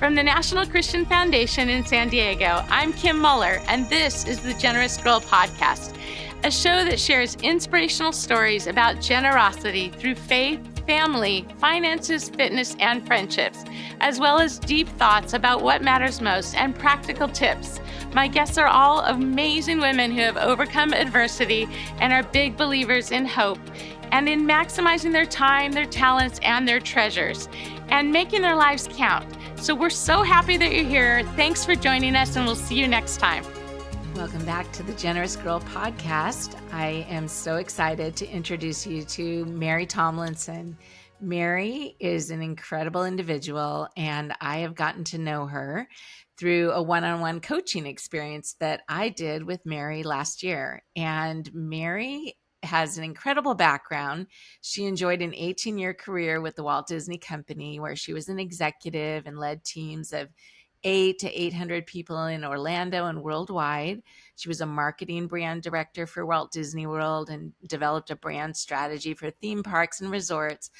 From the National Christian Foundation in San Diego, I'm Kim Moeller, and this is the Generous Girl Podcast, a show that shares inspirational stories about generosity through faith, family, finances, fitness, and friendships, as well as deep thoughts about what matters most and practical tips. My guests are all amazing women who have overcome adversity and are big believers in hope and in maximizing their time, their talents, and their treasures, and making their lives count. So we're so happy that you're here. Thanks for joining us, and we'll see you next time. Welcome back to the Generous Girl Podcast. I am so excited to introduce you to Mary Tomlinson. Mary is an incredible individual, and I have gotten to know her through a one-on-one coaching experience that I did with Mary last year. And Mary has an incredible background. She enjoyed an 18-year career with the Walt Disney Company, where she was an executive and led teams of 800 to 800 people in Orlando and worldwide. She was a marketing brand director for Walt Disney World and developed a brand strategy for theme parks and resorts,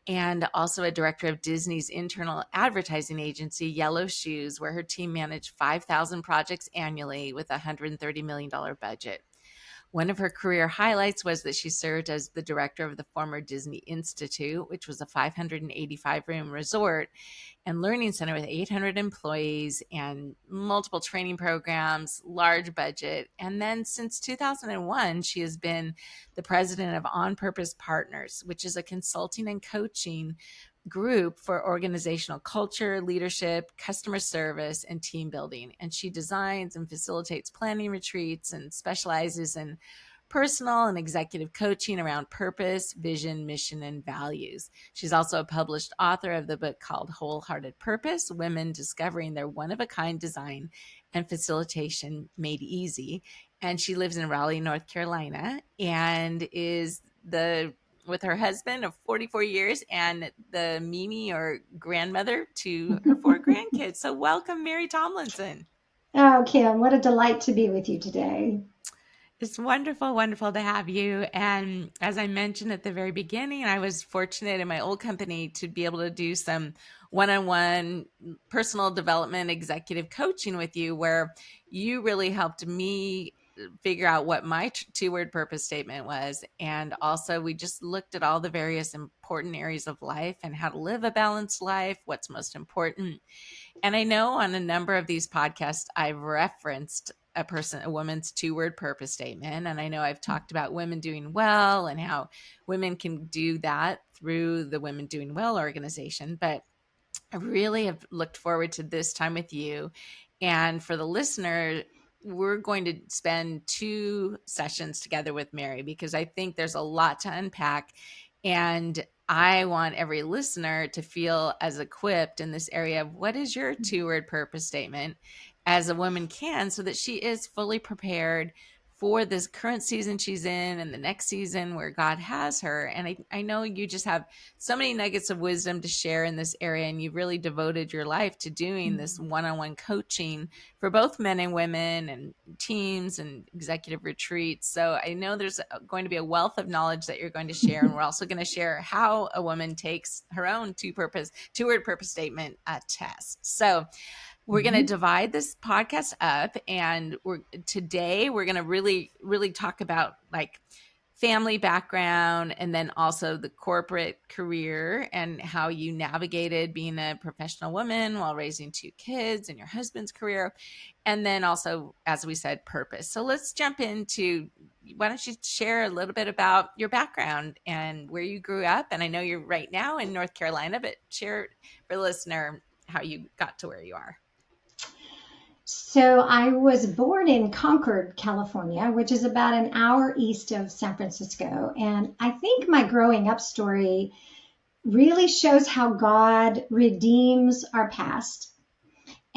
and also a director of Disney's internal advertising agency, Yellow Shoes, where her team managed 5,000 projects annually with a $130 million budget. One of her career highlights was that she served as the director of the former Disney Institute, which was a 585-room resort and learning center with 800 employees and multiple training programs, large budget. And then since 2001, she has been the president of On Purpose Partners, which is a consulting and coaching group for organizational culture, leadership, customer service, and team building. And she designs and facilitates planning retreats and specializes in personal and executive coaching around purpose, vision, mission, and values. She's also a published author of the book called Wholehearted Purpose: Women Discovering Their One-of-a-Kind Design and Facilitation Made Easy. And she lives in Raleigh, North Carolina, and is with her husband of 44 years and the Mimi or grandmother to her 4 grandkids. So welcome, Mary Tomlinson. Oh, Kim, what a delight to be with you today. It's wonderful, wonderful to have you. And as I mentioned at the very beginning, I was fortunate in my old company to be able to do some one-on-one personal development, executive coaching with you, where you really helped me figure out what my 2-word purpose statement was. And also we just looked at all the various important areas of life and how to live a balanced life, what's most important. And I know on a number of these podcasts, I've referenced a woman's 2-word purpose statement. And I know I've talked about women doing well and how women can do that through the Women Doing Well organization. But I really have looked forward to this time with you. And for the listener, we're going to spend 2 sessions together with Mary because I think there's a lot to unpack. And I want every listener to feel as equipped in this area of what is your 2-word purpose statement as a woman can, so that she is fully prepared for this current season she's in and the next season where God has her. And I know you just have so many nuggets of wisdom to share in this area, and you've really devoted your life to doing this one-on-one coaching for both men and women and teams and executive retreats. So I know there's going to be a wealth of knowledge that you're going to share. And we're also going to share how a woman takes her own 2-word purpose statement test. So we're going to divide this podcast up, and today we're going to really, really talk about like family background and then also the corporate career and how you navigated being a professional woman while raising 2 kids and your husband's career. And then also, as we said, purpose. So let's jump into, why don't you share a little bit about your background and where you grew up? And I know you're right now in North Carolina, but share for the listener how you got to where you are. So I was born in Concord, California, which is about an hour east of San Francisco. And I think my growing up story really shows how God redeems our past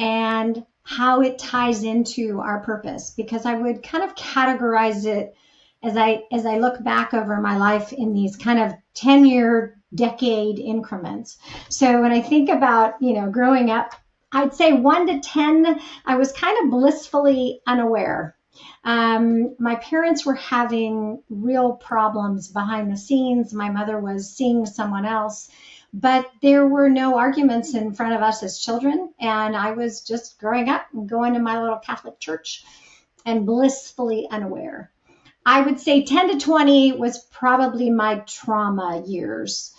and how it ties into our purpose, because I would kind of categorize it as I look back over my life in these kind of 10-year, decade increments. So when I think about, growing up, I'd say 1 to 10, I was kind of blissfully unaware. My parents were having real problems behind the scenes. My mother was seeing someone else. but there were no arguments in front of us as children. And I was just growing up and going to my little Catholic church and blissfully unaware. I would say 10 to 20 was probably my trauma years.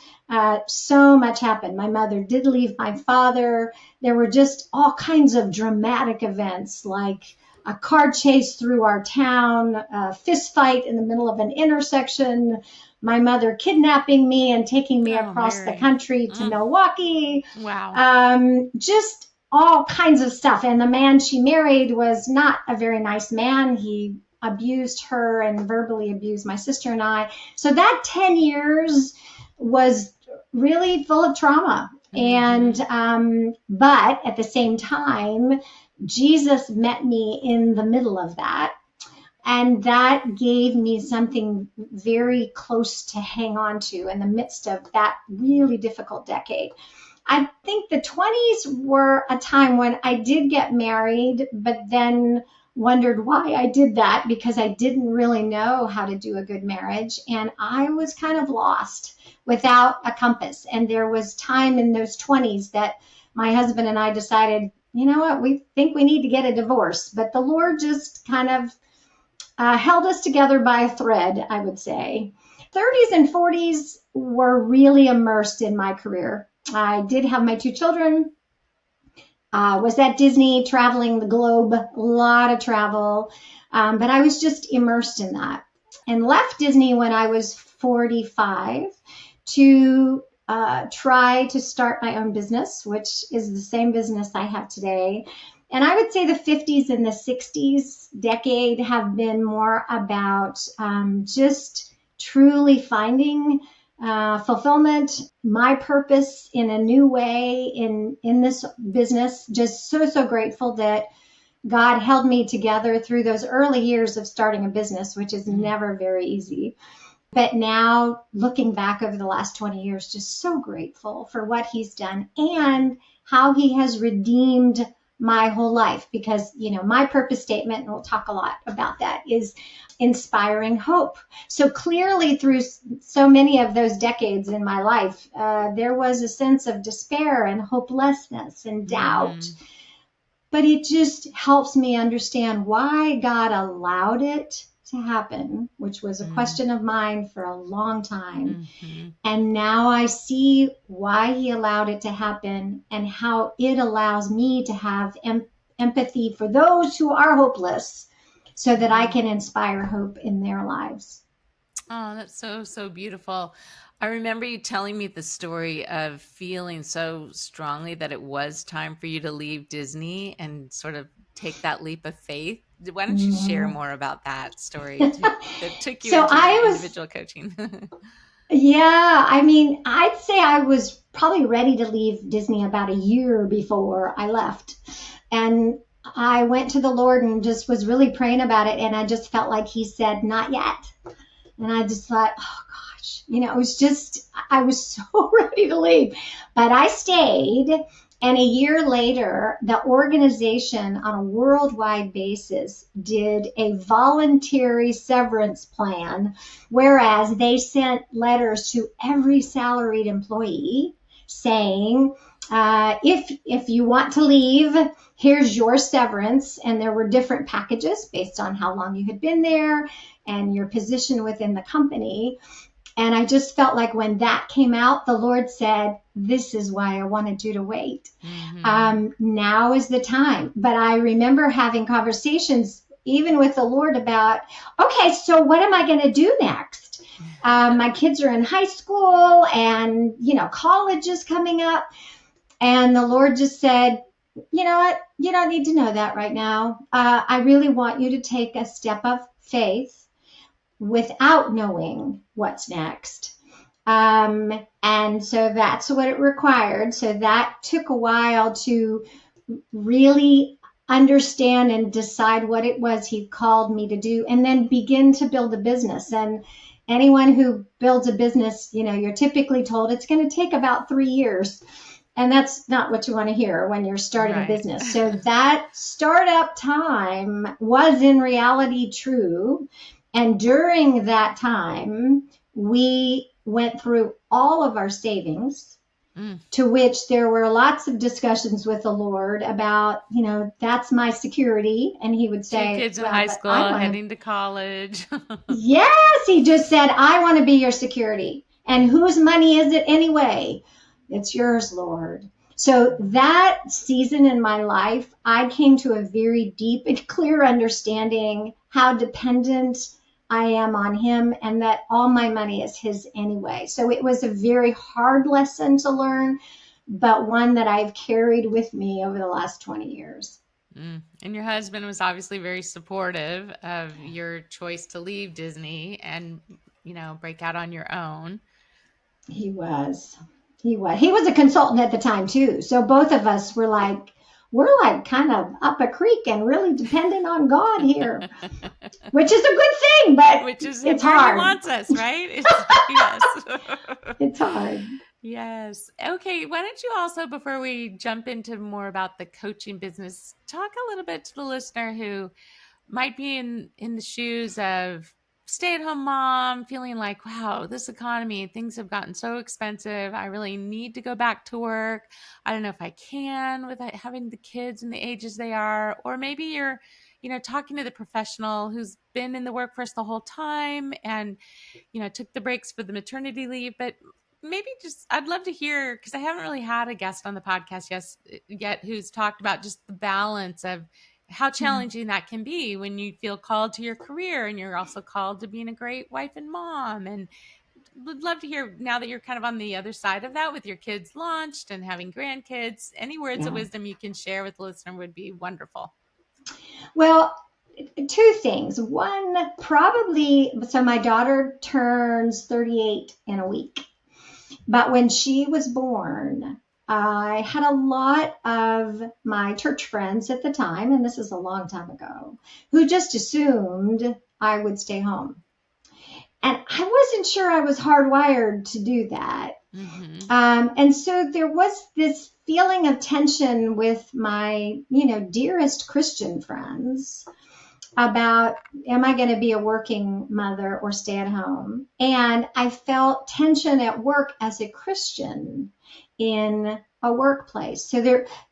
So much happened. My mother did leave my father. There were just all kinds of dramatic events, like a car chase through our town, a fist fight in the middle of an intersection, my mother kidnapping me and taking me across the country to Milwaukee. Wow. Just all kinds of stuff. And the man she married was not a very nice man. He abused her and verbally abused my sister and I. So that 10 years was really full of trauma. And, but at the same time, Jesus met me in the middle of that. And that gave me something very close to hang on to in the midst of that really difficult decade. I think the 20s were a time when I did get married, but then wondered why I did that, because I didn't really know how to do a good marriage. And I was kind of lost without a compass. And there was time in those 20s that my husband and I decided, you know what, we think we need to get a divorce. But the Lord just kind of held us together by a thread, I would say. 30s and 40s were really immersed in my career. I did have my 2 children. Was at Disney, traveling the globe, a lot of travel. But I was just immersed in that. And left Disney when I was 45 to try to start my own business, which is the same business I have today. And I would say the 50s and the 60s decade have been more about just truly finding fulfillment, my purpose in a new way in this business. Just so grateful that God held me together through those early years of starting a business, which is never very easy. But now looking back over the last 20 years, just so grateful for what he's done and how he has redeemed my whole life. Because, you know, my purpose statement, and we'll talk a lot about that, is inspiring hope. So clearly through so many of those decades in my life, there was a sense of despair and hopelessness and doubt. But it just helps me understand why God allowed it to happen, which was a question of mine for a long time. And now I see why he allowed it to happen and how it allows me to have empathy for those who are hopeless, so that I can inspire hope in their lives. Oh, that's so beautiful. I remember you telling me the story of feeling so strongly that it was time for you to leave Disney and sort of take that leap of faith. Why don't you share more about that story that took you into individual coaching? Yeah, I mean, I'd say I was probably ready to leave Disney about a year before I left. And I went to the Lord and just was really praying about it. And I just felt like he said, not yet. And I just thought, oh gosh, you know, it was just, I was so ready to leave. But I stayed. And a year later, the organization on a worldwide basis did a voluntary severance plan, whereas they sent letters to every salaried employee saying, if you want to leave, here's your severance. And there were different packages based on how long you had been there and your position within the company. And I just felt like when that came out, the Lord said, this is why I wanted you to wait. Now is the time. But I remember having conversations even with the Lord about, okay, so what am I going to do next? My kids are in high school and, you know, college is coming up. And the Lord just said, you know what? You don't need to know that right now. I really want you to take a step of faith without knowing what's next. And so that's what it required. So that took a while to really understand and decide what it was he called me to do, and then begin to build a business. And anyone who builds a business, you know, you're typically told it's going to take about 3 years. And that's not what you want to hear when you're starting a business. So that startup time was in reality true. And during that time, we went through all of our savings Mm. To which there were lots of discussions with the Lord about, that's my security. And he would Two say, kids in well, high but I school want to, heading to college. yes, he just said, I want to be your security. And whose money is it anyway? It's yours, Lord. So that season in my life, I came to a very deep and clear understanding how dependent I am on him and that all my money is his anyway. So it was a very hard lesson to learn, but one that I've carried with me over the last 20 years. And your husband was obviously very supportive of your choice to leave Disney and, break out on your own. He was. He was. He was a consultant at the time too. So both of us were like, we're like kind of up a creek and really dependent on God here, which is a good thing, but Which is it's where hard. he wants us, right? Yes. It's hard. Yes. Okay. Why don't you also, before we jump into more about the coaching business, talk a little bit to the listener who might be in the shoes of stay-at-home mom, feeling like, wow, this economy, things have gotten so expensive. I really need to go back to work. I don't know if I can without having the kids and the ages they are. Or maybe you're, talking to the professional who's been in the workforce the whole time and, took the breaks for the maternity leave, but maybe just I'd love to hear, because I haven't really had a guest on the podcast yet who's talked about just the balance of how challenging that can be when you feel called to your career and you're also called to being a great wife and mom. And would love to hear, now that you're kind of on the other side of that with your kids launched and having grandkids, any words of Yeah. wisdom you can share with the listener would be wonderful. Well, two things. One, probably, so my daughter turns 38 in a week. But when she was born, I had a lot of my church friends at the time, and this is a long time ago, who just assumed I would stay home. And I wasn't sure I was hardwired to do that. Mm-hmm. And so there was this feeling of tension with my, dearest Christian friends about, am I going to be a working mother or stay at home? And I felt tension at work as a Christian in a workplace. So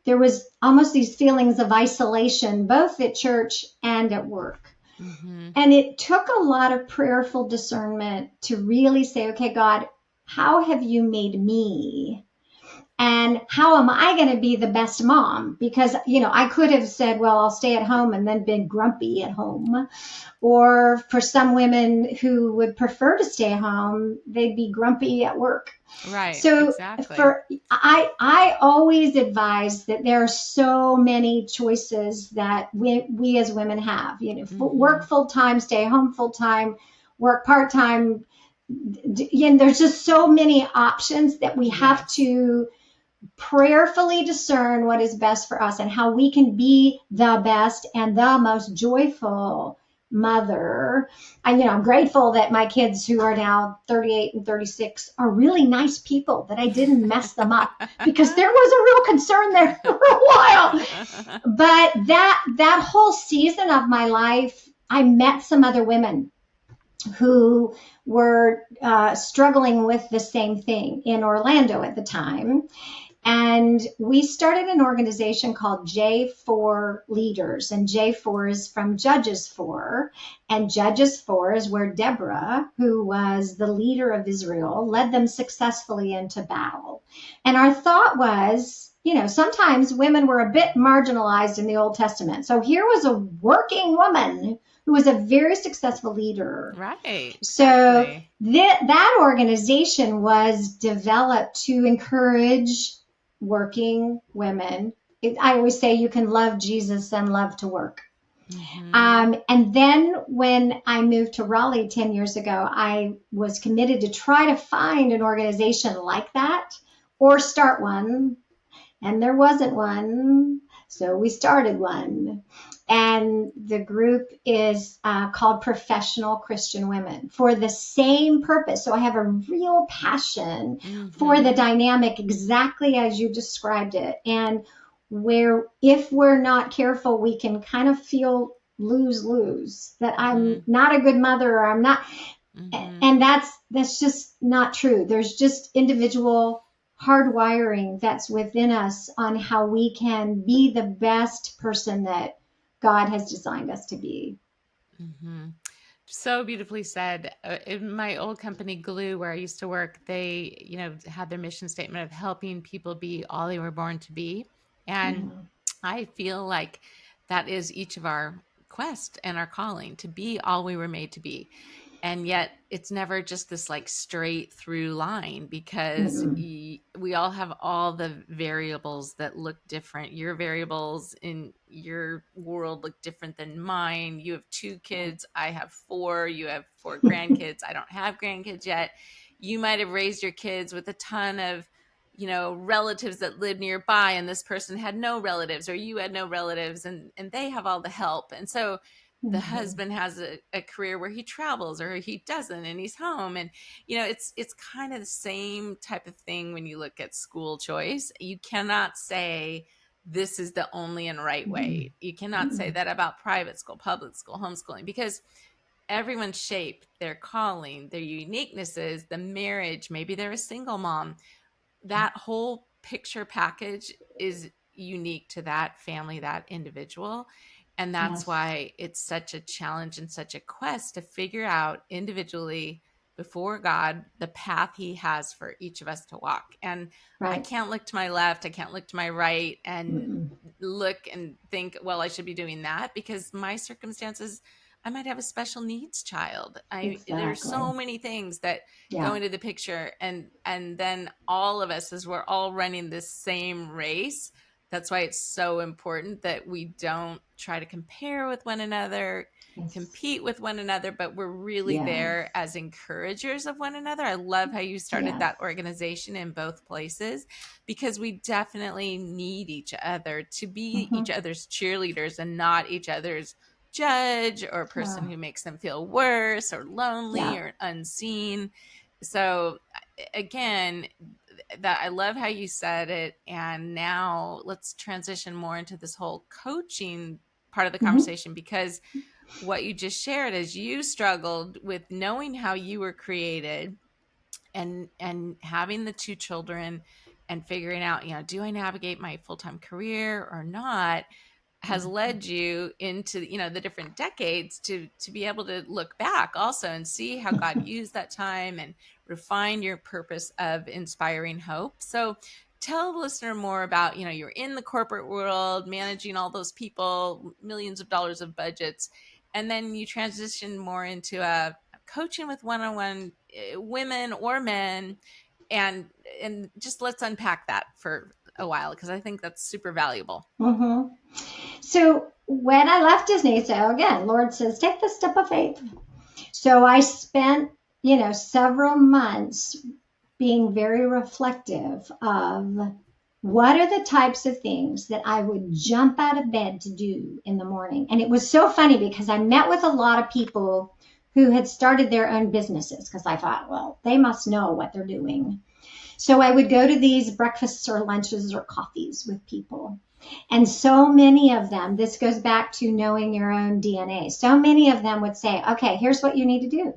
there was almost these feelings of isolation, both at church and at work. Mm-hmm. And it took a lot of prayerful discernment to really say, okay, God, how have you made me? And how am I going to be the best mom? Because, I could have said, well, I'll stay at home and then been grumpy at home. Or for some women who would prefer to stay home, they'd be grumpy at work. Right. So exactly. I always advise that there are so many choices that we as women have, work full time, stay home full time, work part time. There's just so many options that we have to prayerfully discern what is best for us and how we can be the best and the most joyful mother. I'm grateful that my kids, who are now 38 and 36, are really nice people, that I didn't mess them up, because there was a real concern there for a while. But that whole season of my life, I met some other women who were struggling with the same thing in Orlando at the time. And we started an organization called J4 Leaders. And J4 is from Judges 4. And Judges 4 is where Deborah, who was the leader of Israel, led them successfully into battle. And our thought was, sometimes women were a bit marginalized in the Old Testament. So here was a working woman who was a very successful leader. Right. So that organization was developed to encourage working women. I always say you can love Jesus and love to work. Mm-hmm. And then when I moved to Raleigh 10 years ago, I was committed to try to find an organization like that or start one. And there wasn't one. So we started one. And the group is called Professional Christian Women, for the same purpose. So I have a real passion for the dynamic exactly as you described it. And where if we're not careful, we can kind of feel lose, that I'm not a good mother, or I'm not. And that's just not true. There's just individual hardwiring that's within us on how we can be the best person that God has designed us to be. Mm-hmm. So beautifully said. In my old company, Glue, where I used to work, they, had their mission statement of helping people be all they were born to be. And Mhm. I feel like that is each of our quest and our calling, to be all we were made to be. And yet it's never just this like straight through line, because Mm-mm. we all have all the variables that look different. Your variables in your world look different than mine. You have 2 kids. I have 4. You have 4 grandkids. I don't have grandkids yet. You might have raised your kids with a ton of, relatives that live nearby, and this person had no relatives, or you had no relatives, and they have all the help. And so the Mhm. husband has a career where he travels, or he doesn't, and he's home. And it's kind of the same type of thing when you look at school choice. You cannot say this is the only and right Mm-mm. way. You cannot say Mm-mm. that about private school, public school, homeschooling, because everyone's shaped, their calling, their uniquenesses, the marriage, maybe they're a single mom. That whole picture package is unique to that family, that individual. And that's Yes. why it's such a challenge and such a quest to figure out individually before God the path he has for each of us to walk. And I Right. can't look to my left, I can't look to my right and Mm-mm. look and think, well, I should be doing that, because my circumstances, I might have a special needs child. There's Exactly. so many things that go Yeah. into the picture, and then all of us, as we're all running this same race. That's why it's so important that we don't try to compare with one another, Yes. compete with one another, but we're really Yes. there as encouragers of one another. I love how you started Yes. that organization in both places, because we definitely need each other to be Mm-hmm. each other's cheerleaders and not each other's judge or person Oh, who makes them feel worse or lonely yeah. or unseen. So again, that I love how you said it. And now let's transition more into this whole coaching part of the Mm-hmm. conversation, because what you just shared is you struggled with knowing how you were created, and having the 2 children and figuring out, do I navigate my full-time career or not, has Mm-hmm. led you into the different decades to be able to look back also and see how God used that time and refine your purpose of inspiring hope. So tell the listener more about, you're in the corporate world managing all those people, millions of dollars of budgets, and then you transition more into a coaching with one-on-one women or men, and just let's unpack that for a while, because I think that's super valuable. Mm-hmm. So when I left Disney, so again, Lord says, take the step of faith. So I spent, several months being very reflective of what are the types of things that I would jump out of bed to do in the morning. And it was so funny because I met with a lot of people who had started their own businesses, because I thought, well, they must know what they're doing. So I would go to these breakfasts or lunches or coffees with people. And so many of them, this goes back to knowing your own DNA. So many of them would say, okay, here's what you need to do.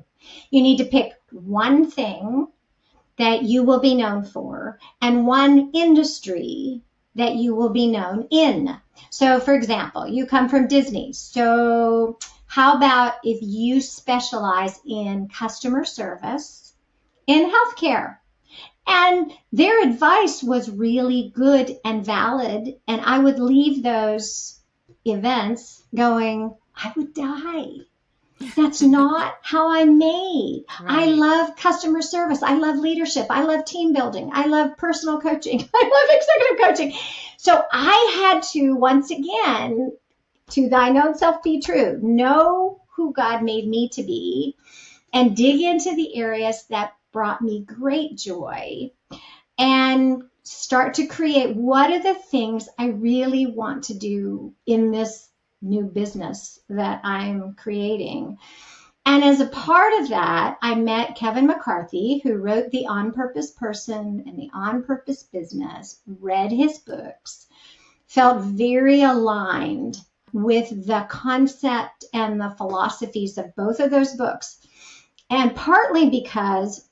You need to pick one thing that you will be known for and one industry that you will be known in. So, for example, you come from Disney. So, how about if you specialize in customer service in healthcare? And their advice was really good and valid. And I would leave those events going, I would die. That's not how I'm made. I Right. love customer service. I love leadership. I love team building. I love personal coaching. I love executive coaching. So I had to, once again, to thine own self be true, know who God made me to be and dig into the areas that brought me great joy and start to create what are the things I really want to do in this new business that I'm creating. And as a part of that, I met Kevin McCarthy, who wrote The On Purpose Person and The On Purpose Business, read his books, felt very aligned with the concept and the philosophies of both of those books. And partly because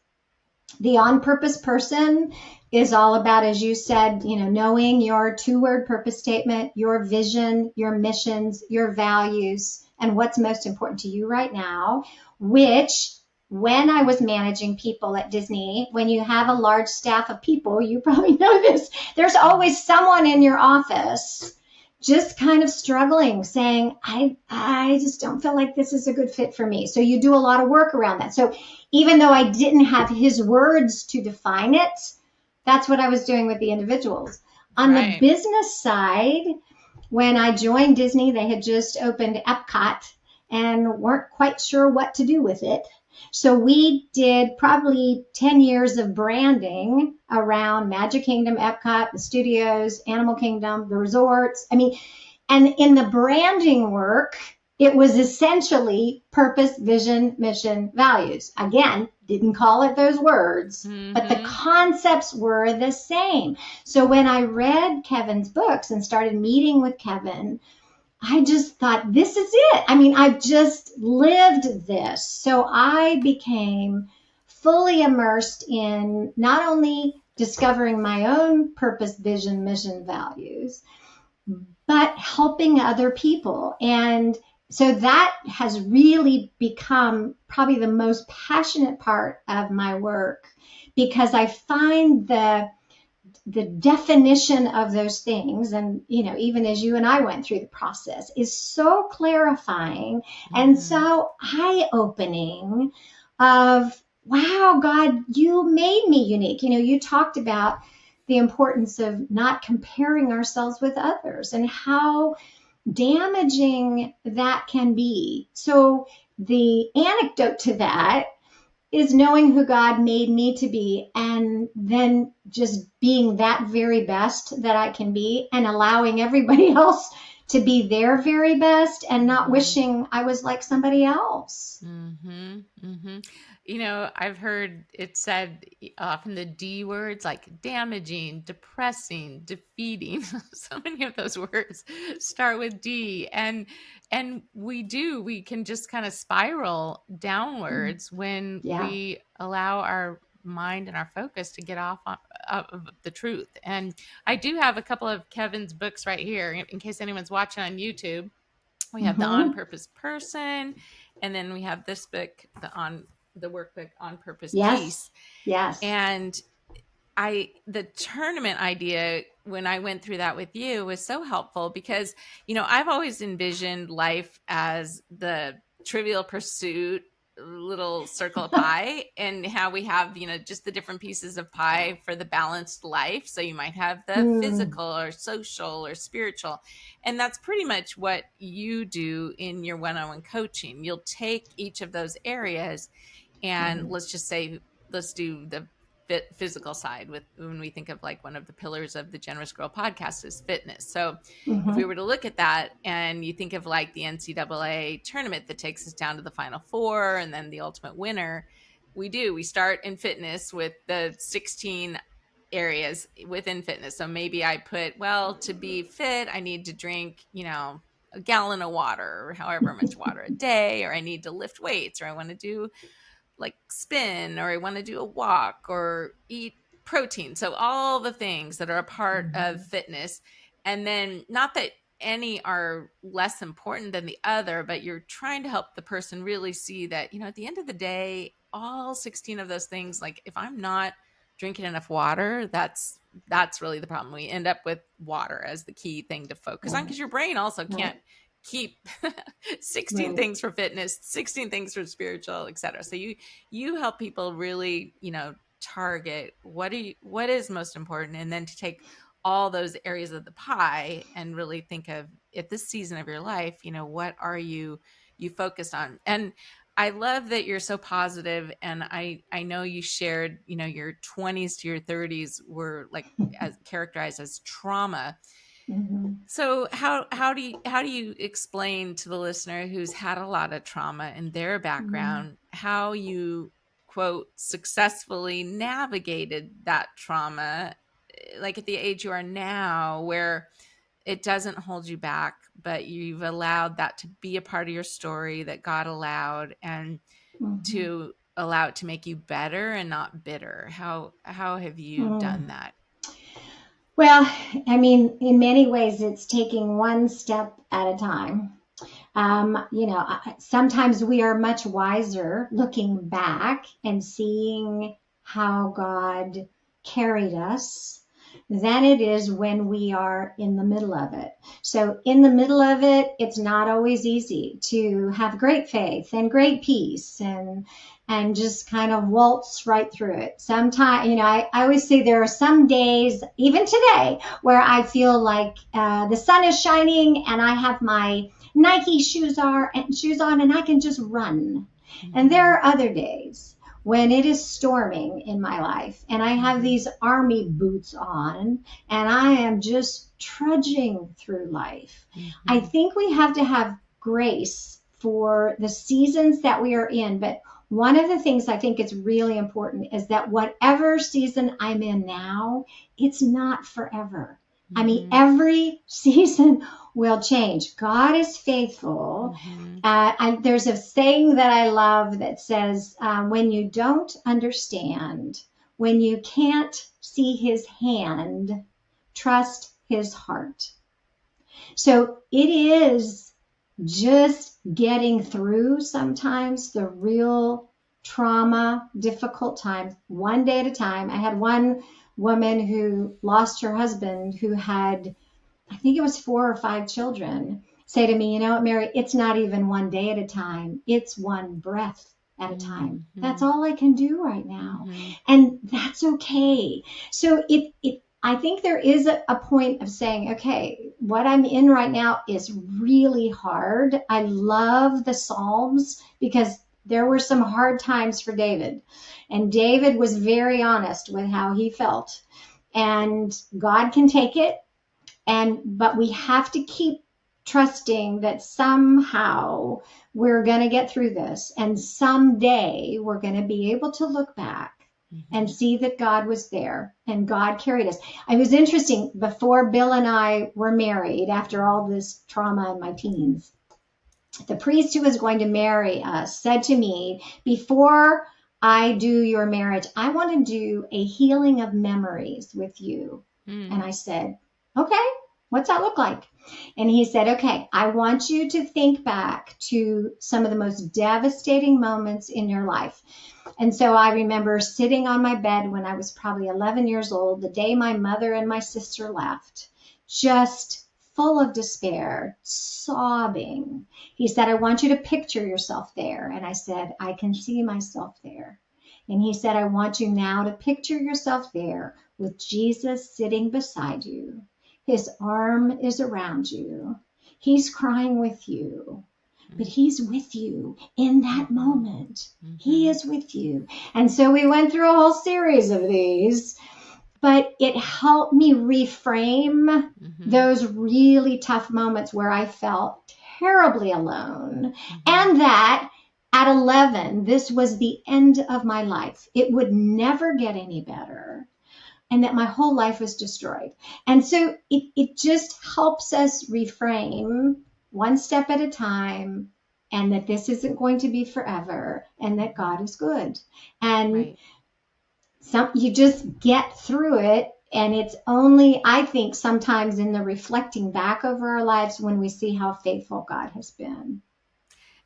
The on purpose person is all about, as you said, knowing your 2-word purpose statement, your vision, your missions, your values, and what's most important to you right now, which when I was managing people at Disney, when you have a large staff of people, you probably know this, there's always someone in your office just kind of struggling, saying, I just don't feel like this is a good fit for me. So you do a lot of work around that. So even though I didn't have his words to define it, that's what I was doing with the individuals. On the business side, when I joined Disney, they had just opened Epcot and weren't quite sure what to do with it. So we did probably 10 years of branding around Magic Kingdom, Epcot, the studios, Animal Kingdom, the resorts. And in the branding work, it was essentially purpose, vision, mission, values. Again, didn't call it those words, but the concepts were the same. So when I read Kevin's books and started meeting with Kevin, I just thought, this is it. I've just lived this. So I became fully immersed in not only discovering my own purpose, vision, mission, values, but helping other people. And so that has really become probably the most passionate part of my work, because I find the definition of those things, and even as you and I went through the process, is so clarifying and so eye-opening of, wow, God, you made me unique. You talked about the importance of not comparing ourselves with others and how damaging that can be. So the anecdote to that is knowing who God made me to be, and then just being that very best that I can be, and allowing everybody else to be their very best, and not wishing I was like somebody else. I've heard it said often the D words, like damaging, depressing, defeating. So many of those words start with D, and we can just kind of spiral downwards when we allow our mind and our focus to get off of the truth. And I do have a couple of Kevin's books right here in case anyone's watching on YouTube. We have the On Purpose Person, and then we have this book, the workbook On Purpose Peace. Yes. And the tournament idea, when I went through that with you, was so helpful because, I've always envisioned life as the Trivial Pursuit little circle of pie, and how we have, just the different pieces of pie for the balanced life. So you might have the physical or social or spiritual. And that's pretty much what you do in your one-on-one coaching. You'll take each of those areas and let's do the physical side, with when we think of like one of the pillars of the Generous Girl podcast is fitness. So if we were to look at that, and you think of like the NCAA tournament that takes us down to the Final Four and then the ultimate winner, we start in fitness with the 16 areas within fitness. So maybe I put, to be fit, I need to drink, a gallon of water, or however much water a day, or I need to lift weights, or I want to do like spin, or I want to do a walk, or eat protein. So all the things that are a part of fitness. And then, not that any are less important than the other, but you're trying to help the person really see that, at the end of the day, all 16 of those things, like if I'm not drinking enough water, that's really the problem. We end up with water as the key thing to focus on, because your brain also can't keep 16 things for fitness, 16 things for spiritual, etc. So you help people really, target what is most important, and then to take all those areas of the pie and really think of, at this season of your life, what are you focused on. And I love that you're so positive. And I know you shared, your 20s to your 30s were like as characterized as trauma. So how do you explain to the listener who's had a lot of trauma in their background, how you, quote, successfully navigated that trauma, like at the age you are now, where it doesn't hold you back, but you've allowed that to be a part of your story, that God allowed, and to allow it to make you better and not bitter? How have you Mm. done that? Well, I mean, in many ways, it's taking one step at a time. Sometimes we are much wiser looking back and seeing how God carried us than it is when we are in the middle of it. So in the middle of it, it's not always easy to have great faith and great peace and just kind of waltz right through it. Sometimes, I always say there are some days, even today, where I feel like the sun is shining and I have my Nike shoes on and I can just run. And there are other days when it is storming in my life and I have these army boots on and I am just trudging through life. I think we have to have grace for the seasons that we are in. But one of the things I think is really important is that whatever season I'm in now, it's not forever. I mean, every season will change. God is faithful. There's a saying that I love that says, when you don't understand, when you can't see his hand, trust his heart. So it is just getting through sometimes the real trauma, difficult times, one day at a time. I had one woman who lost her husband who had, I think it was 4 or 5 children, say to me, you know what, Mary, it's not even one day at a time. It's one breath at a time. That's all I can do right now. And that's okay. So I think there is a point of saying, okay, what I'm in right now is really hard. I love the Psalms because there were some hard times for David. And David was very honest with how he felt. And God can take it. But we have to keep trusting that somehow we're going to get through this. And someday we're going to be able to look back and see that God was there and God carried us. It was interesting, before Bill and I were married, after all this trauma in my teens, the priest who was going to marry us said to me, before I do your marriage, I want to do a healing of memories with you. And I said, okay, what's that look like? And he said, okay, I want you to think back to some of the most devastating moments in your life. And so I remember sitting on my bed when I was probably 11 years old, the day my mother and my sister left, just full of despair, sobbing. He said, I want you to picture yourself there. And I said, I can see myself there. And he said, I want you now to picture yourself there with Jesus sitting beside you. His arm is around you. He's crying with you, but he's with you in that moment. He is with you. And so we went through a whole series of these, but it helped me reframe those really tough moments where I felt terribly alone. And that at 11, this was the end of my life. It would never get any better. And that my whole life was destroyed. And so it just helps us reframe one step at a time, and that this isn't going to be forever, and that God is good. And you just get through it. And it's only, I think, sometimes in the reflecting back over our lives when we see how faithful God has been.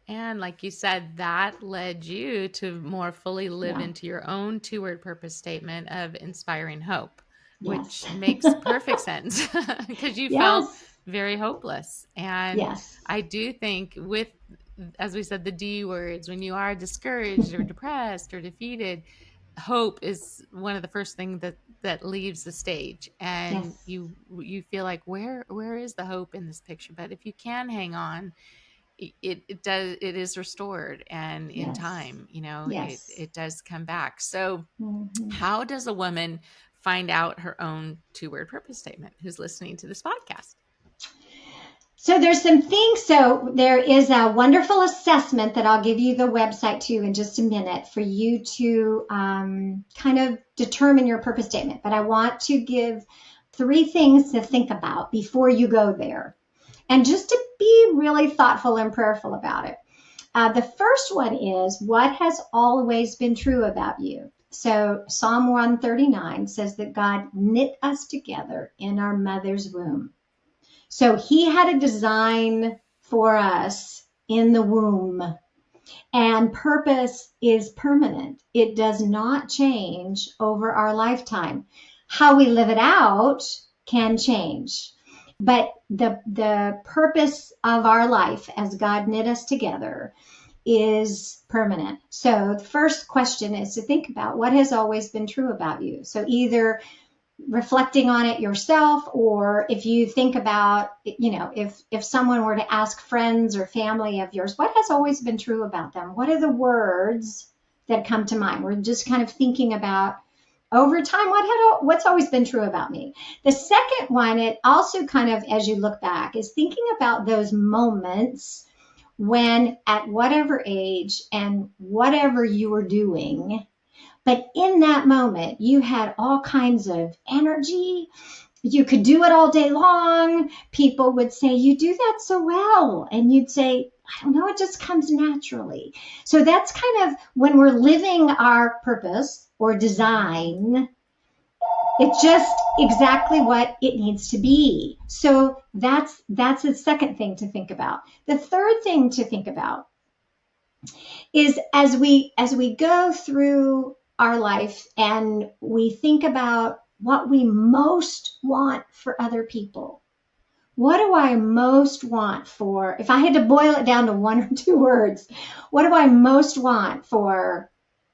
And like you said, that led you to more fully live into your own 2-word purpose statement of inspiring hope, which makes perfect sense because you felt very hopeless. And I do think with, as we said, the D words, when you are discouraged or depressed or defeated, hope is one of the first things that leaves the stage. And you feel like, where is the hope in this picture? But if you can hang on, it is restored, and in time, it does come back. So how does a woman find out her own 2-word purpose statement who's listening to this podcast? So there's some things. So there is a wonderful assessment that I'll give you the website to in just a minute for you to kind of determine your purpose statement. But I want to give 3 things to think about before you go there. And just to be really thoughtful and prayerful about it. The first one is, what has always been true about you? So Psalm 139 says that God knit us together in our mother's womb. So he had a design for us in the womb, and purpose is permanent. It does not change over our lifetime. How we live it out can change, but the purpose of our life as God knit us together is permanent. So the first question is to think about what has always been true about you. So either reflecting on it yourself, or if you think about, if someone were to ask friends or family of yours, what has always been true about them? What are the words that come to mind? We're just kind of thinking about over time, what's always been true about me. The second one, it also kind of, as you look back, is thinking about those moments when at whatever age and whatever you were doing, but in that moment, you had all kinds of energy. You could do it all day long. People would say, you do that so well. And you'd say, I don't know, it just comes naturally. So that's kind of when we're living our purpose or design, it's just exactly what it needs to be. So that's the second thing to think about. The third thing to think about is as we go through our life and we think about what we most want for other people. What do I most want for, if I had to boil it down to one or two words, what do I most want for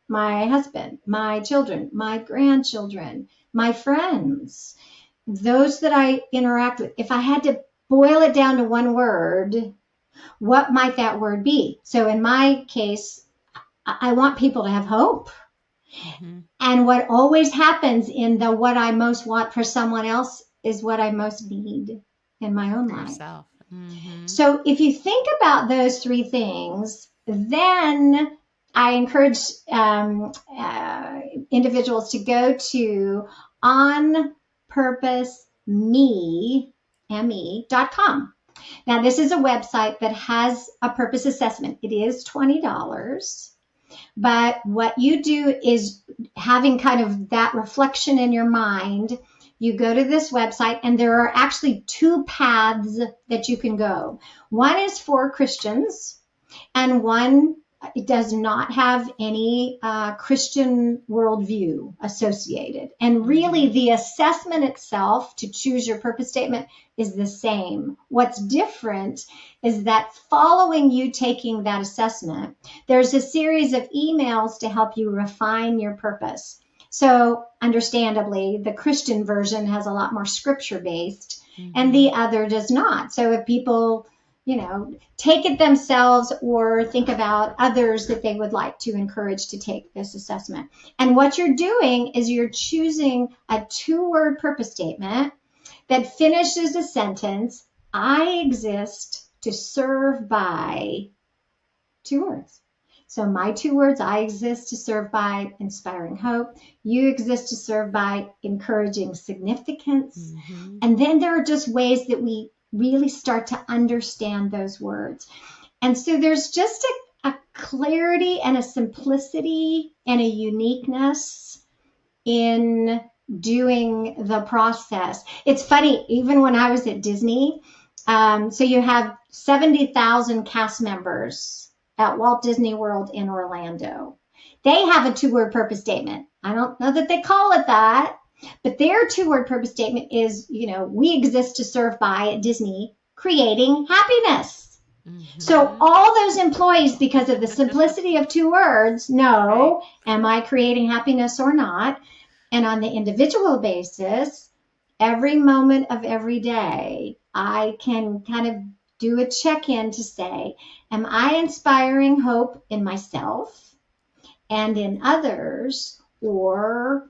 my husband, my children, my grandchildren, my friends, those that I interact with? If I had to boil it down to one word, what might that word be? So in my case, I want people to have hope. Mm-hmm. And what always happens in the what I most want for someone else is what I most need in my own life. Mm-hmm. So if you think about those three things, then I encourage individuals to go to onpurposeme.com. Now, this is a website that has a purpose assessment. It is $20. But what you do is, having kind of that reflection in your mind, you go to this website, and there are actually two paths that you can go. One is for Christians, and one does not have any Christian worldview associated. And really, the assessment itself to choose your purpose statement is the same. What's different is that following you taking that assessment, there's a series of emails to help you refine your purpose. So understandably, the Christian version has a lot more scripture-based, and the other does not. So if people take it themselves or think about others that they would like to encourage to take this assessment. And what you're doing is you're choosing a 2-word purpose statement that finishes a sentence. I exist to serve by 2 words. So my 2 words, I exist to serve by inspiring hope. You exist to serve by encouraging significance. Mm-hmm. And then there are just ways that we really start to understand those words. And so there's just a clarity and a simplicity and a uniqueness in doing the process. It's funny, even when I was at Disney, so you have 70,000 cast members at Walt Disney World in Orlando. They have a 2-word purpose statement. I don't know that they call it that, but their 2-word purpose statement is, we exist to serve by at Disney, creating happiness. Mm-hmm. So all those employees, because of the simplicity of 2 words, know, am I creating happiness or not? And on the individual basis, every moment of every day, I can kind of do a check-in to say, am I inspiring hope in myself and in others, or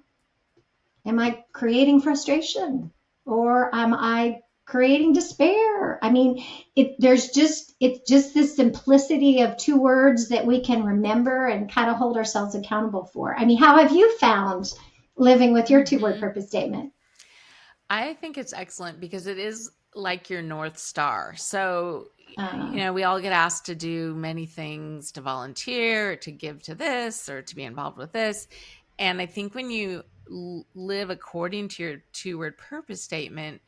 am I creating frustration, or am I creating despair? I mean, it's just this simplicity of 2 words that we can remember and kind of hold ourselves accountable for. I mean, how have you found living with your 2-word purpose statement? I think it's excellent because it is like your North Star. So We all get asked to do many things, to volunteer, to give to this, or to be involved with this. And I think when you live according to your 2-word purpose statement,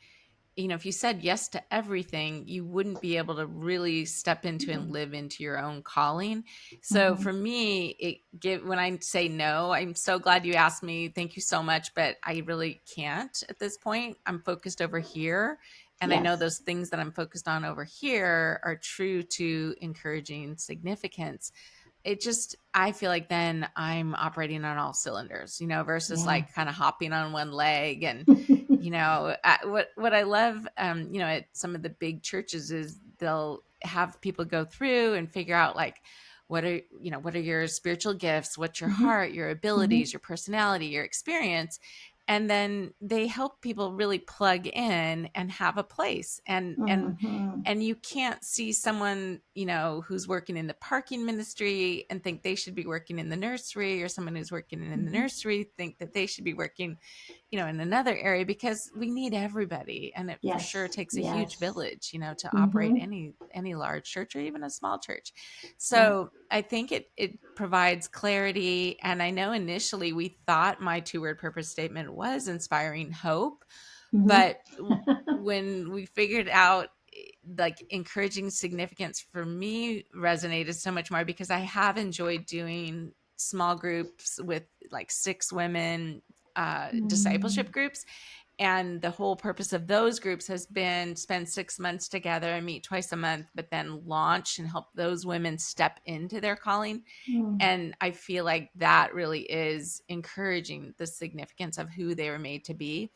if you said yes to everything, you wouldn't be able to really step into and live into your own calling. So for me, when I say no, I'm so glad you asked me. Thank you so much. But I really can't at this point. I'm focused over here. And I know those things that I'm focused on over here are true to encouraging significance. I feel like then I'm operating on all cylinders, versus like kind of hopping on one leg. And, what I love, at some of the big churches is they'll have people go through and figure out like, what are your spiritual gifts? What's your heart, your abilities, your personality, your experience? And then they help people really plug in and have a place. And you can't see someone, who's working in the parking ministry and think they should be working in the nursery, or someone who's working in the nursery think that they should be working, in another area, because we need everybody. And it for sure takes a huge village, to operate any large church or even a small church. So I think it provides clarity. And I know initially we thought my 2-word purpose statement was inspiring hope, but when we figured out, like, encouraging significance for me resonated so much more, because I have enjoyed doing small groups with like 6 women, discipleship groups. And the whole purpose of those groups has been spend 6 months together and meet twice a month, but then launch and help those women step into their calling. And I feel like that really is encouraging the significance of who they were made to be.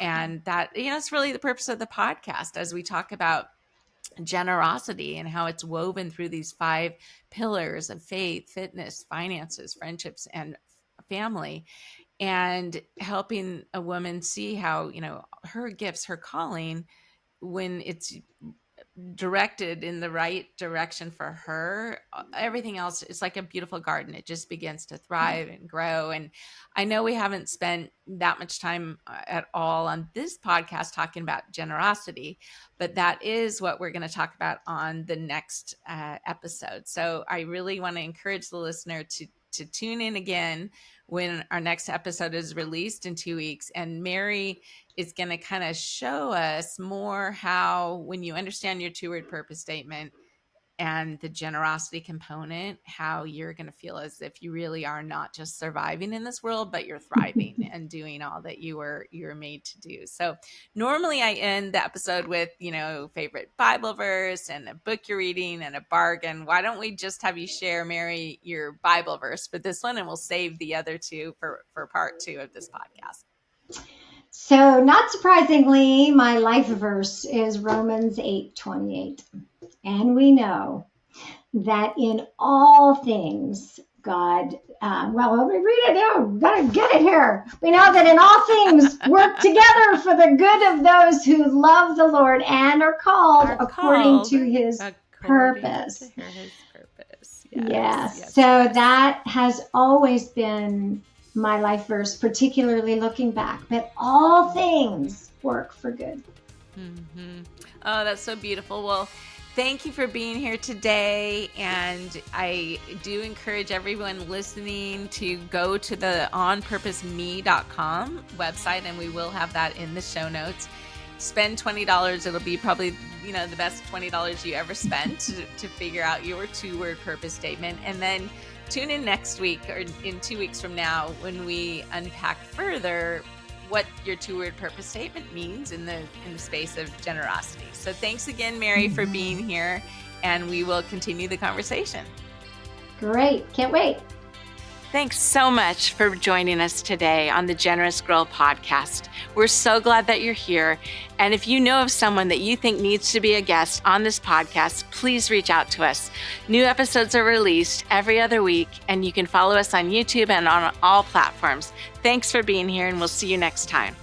And that, it's really the purpose of the podcast, as we talk about generosity and how it's woven through these 5 pillars of faith, fitness, finances, friendships, and family, and helping a woman see how, her gifts, her calling, when it's directed in the right direction for her, everything else is like a beautiful garden. It just begins to thrive and grow. And I know we haven't spent that much time at all on this podcast talking about generosity, but that is what we're going to talk about on the next episode. So I really want to encourage the listener to tune in again when our next episode is released in 2 weeks. And Mary is going to kind of show us more how, when you understand your 2-word purpose statement and the generosity component, how you're going to feel as if you really are not just surviving in this world, but you're thriving and doing all that you're made to do. So normally I end the episode with, favorite Bible verse and a book you're reading and a bargain. Why don't we just have you share, Mary, your Bible verse for this one, and we'll save the other 2 for part 2 of this podcast. So not surprisingly, my life verse is Romans 8:28. And we know that in all things, God, let me read it now. We've got to get it here. We know that in all things work together for the good of those who love the Lord and are called according to his purpose. Yes. So that has always been my life verse, particularly looking back. But all things work for good. Oh, that's so beautiful. Well, thank you for being here today. And I do encourage everyone listening to go to the onpurposeme.com website, and we will have that in the show notes. Spend $20. It'll be probably, the best $20 you ever spent to figure out your 2-word purpose statement. And then tune in next week, or in 2 weeks from now, when we unpack further what your 2-word purpose statement means in the space of generosity. So thanks again, Mary, for being here, and we will continue the conversation. Great. Can't wait. Thanks so much for joining us today on the Generous Girl podcast. We're so glad that you're here. And if you know of someone that you think needs to be a guest on this podcast, please reach out to us. New episodes are released every other week, and you can follow us on YouTube and on all platforms. Thanks for being here, and we'll see you next time.